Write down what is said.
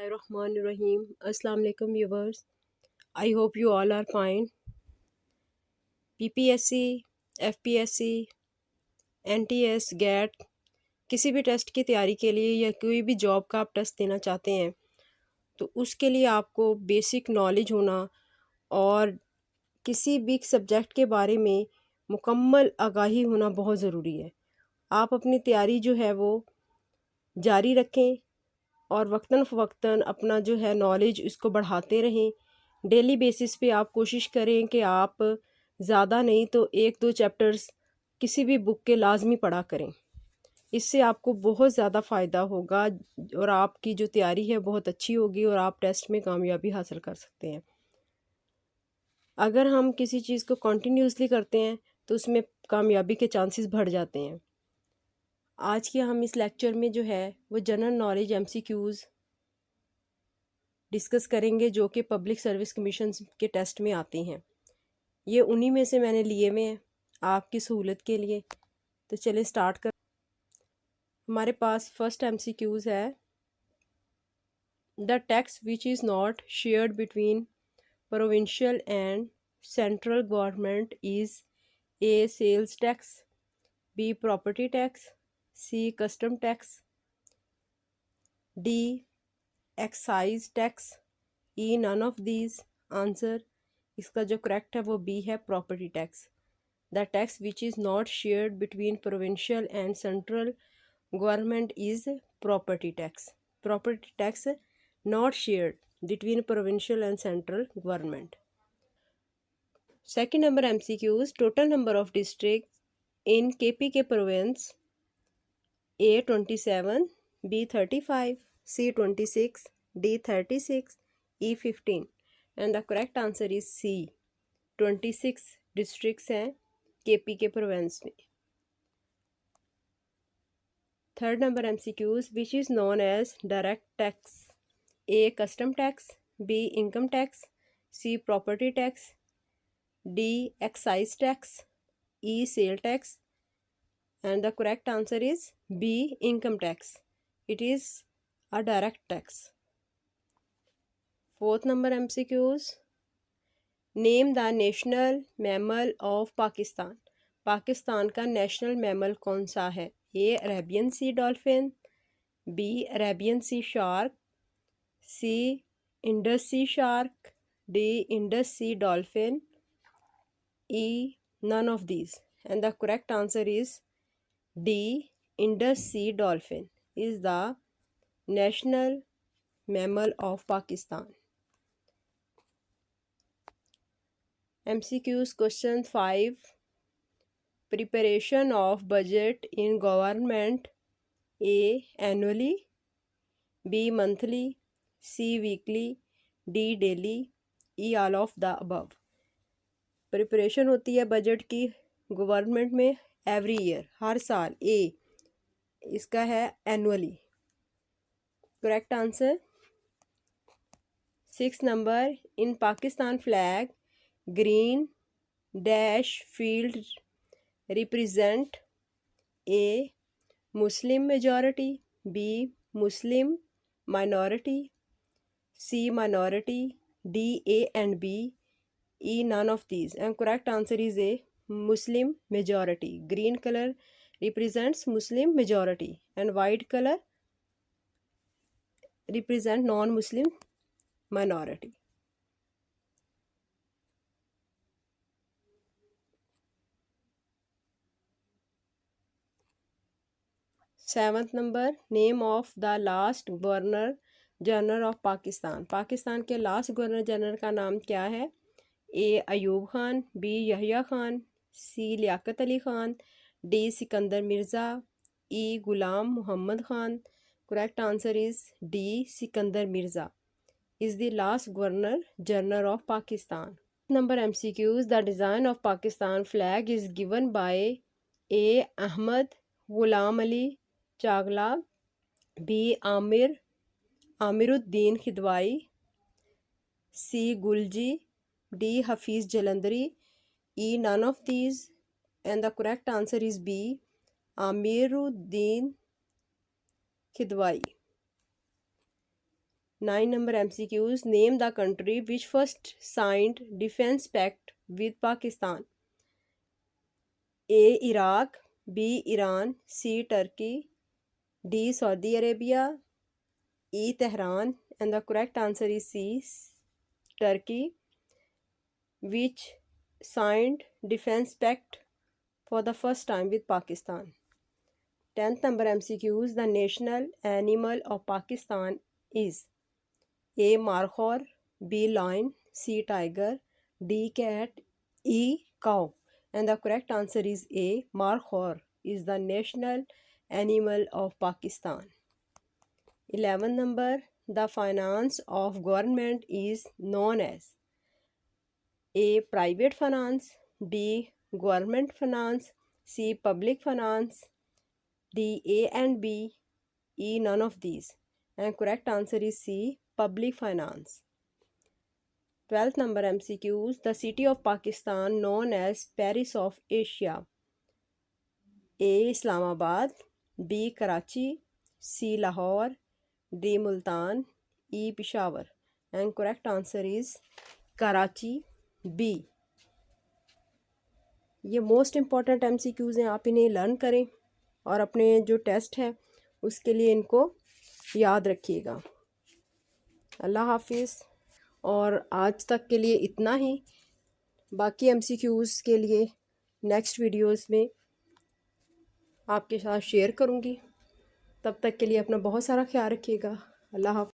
Bismillahirrahmanirrahim. Assalamu alaikum viewers. I hope you all are fine. PPSC, FPSC, NTS, GATE किसी भी test की तैयारी के लिए या कोई भी जॉब का आप टेस्ट देना चाहते हैं तो उसके लिए आपको बेसिक नॉलेज होना और किसी भी सब्जेक्ट के बारे में मुकम्मल आगाही होना बहुत ज़रूरी है। आप अपनी तैयारी जो है वो जारी रखें और वक्तन फ़वक्तन अपना जो है नॉलेज इसको बढ़ाते रहें। डेली बेसिस पे आप कोशिश करें कि आप ज़्यादा नहीं तो 1-2 चैप्टर्स किसी भी बुक के लाजमी पढ़ा करें। इससे आपको बहुत ज़्यादा फ़ायदा होगा और आपकी जो तैयारी है बहुत अच्छी होगी और आप टेस्ट में कामयाबी हासिल कर सकते हैं। अगर हम किसी चीज़ को कंटिन्यूसली करते हैं तो उसमें कामयाबी के चांसेस बढ़ जाते हैं। आज के हम इस लेक्चर में जो है वो जनरल नॉलेज MCQs डिस्कस करेंगे जो कि पब्लिक सर्विस कमीशन के टेस्ट में आते हैं। ये उन्हीं में से मैंने लिए हुए हैं आपकी सहूलत के लिए। तो चलिए स्टार्ट कर। हमारे पास फर्स्ट MCQs है, the tax which is not shared between provincial and central government is A sales tax, B property tax, C custom tax, D excise tax, E none of these. Answer इसका जो correct है वो B है, property tax. The tax which is not shared between provincial and central government is property tax. Property tax not shared between provincial and central government. Second number MCQs, total number of district in KPK province, A 27, B 35, C 26, D 36, E 15 and the correct answer is C 26 districts हैं KPK province में। Third number MCQs, which is known as direct tax, A custom tax, B income tax, C property tax, D excise tax, E sale tax and the correct answer is B income tax. It is a direct tax. Fourth number MCQs, name the national mammal of Pakistan. Pakistan का national mammal कौन सा है? A Arabian sea dolphin, B Arabian sea shark, C Indus sea shark, D Indus sea dolphin, E none of these and the correct answer is D Indus sea dolphin is the national mammal of Pakistan. MCQs question 5, preparation of budget in government, A annually, B monthly, C weekly, D daily, E all of the above। Preparation होती है budget की government में every year, हर साल। A इसका है annually. Correct answer. 6 number, in Pakistan flag green dash field represent, A Muslim majority, B Muslim minority, C minority, D A and B, E none of these and correct answer is A Muslim majority. Green colour represents Muslim majority and white colour represent non Muslim minority. Seventh number, name of the last governor general of Pakistan. Pakistan के last governor general का नाम क्या है? ए Ayub Khan, B Yahya Khan, C Liaquat Ali Khan, D Sikandar Mirza, E Ghulam Mohammad Khan. Correct answer is D Sikandar Mirza is the last governor general of Pakistan. Number MCQs, the design of Pakistan flag is given by A Ahmad Ghulam Ali Chagla, B Amiruddin Kidwai, C Gulgee, D Hafeez Jalandhari, E none of these and the correct answer is B Amiruddin Kidwai. 9 number MCQs. Name the country which first signed defense pact with Pakistan. A. Iraq, B. Iran, C. Turkey, D. Saudi Arabia, E. Tehran, and the correct answer is C. Turkey, which signed defense pact for the first time with Pakistan. 10th number MCQs. The national animal of Pakistan is A. Markhor, B. Lion, C. Tiger, D. Cat, E. Cow. And the correct answer is A. Markhor is the national animal of Pakistan. 11th number. The finance of government is known as A. Private finance, B. Government finance, C. Public finance, D. A and B, E. None of these. And correct answer is C. Public finance. 12th number MCQs. The city of Pakistan known as Paris of Asia. A. Islamabad, B. Karachi, C. Lahore, D. Multan, E. Peshawar. And correct answer is Karachi, B. ये most important MCQs हैं, आप इन्हें learn करें और अपने जो test है उसके लिए इनको याद रखिएगा। अल्लाह हाफिज़। और आज तक के लिए इतना ही। बाकी MCQs के लिए नेक्स्ट वीडियोस में आपके साथ शेयर करूँगी। तब तक के लिए अपना बहुत सारा ख्याल रखिएगा। अल्लाह हाफिज़।